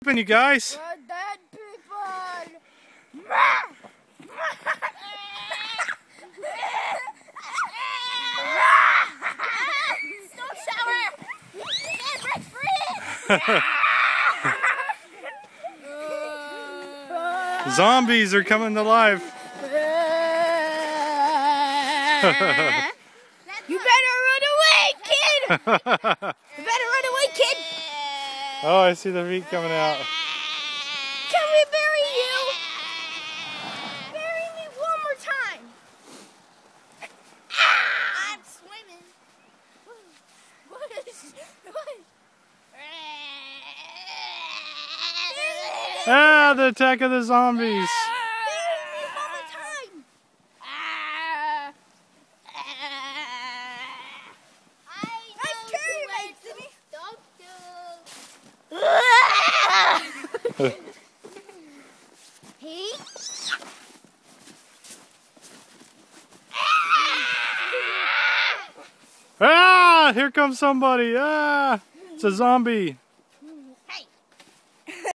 You guys? We're dead people. Don't shower. Get break free. Zombies are coming to life. You better run away, kid. You better run away, kid. Oh, I see the feet coming out. Can we bury you? Bury me one more time. I'm swimming. Ah, the attack of the zombies. Bury me one more time. Nice carry, mate, Sydney. Hey. Ah, here comes somebody. Ah, it's a zombie.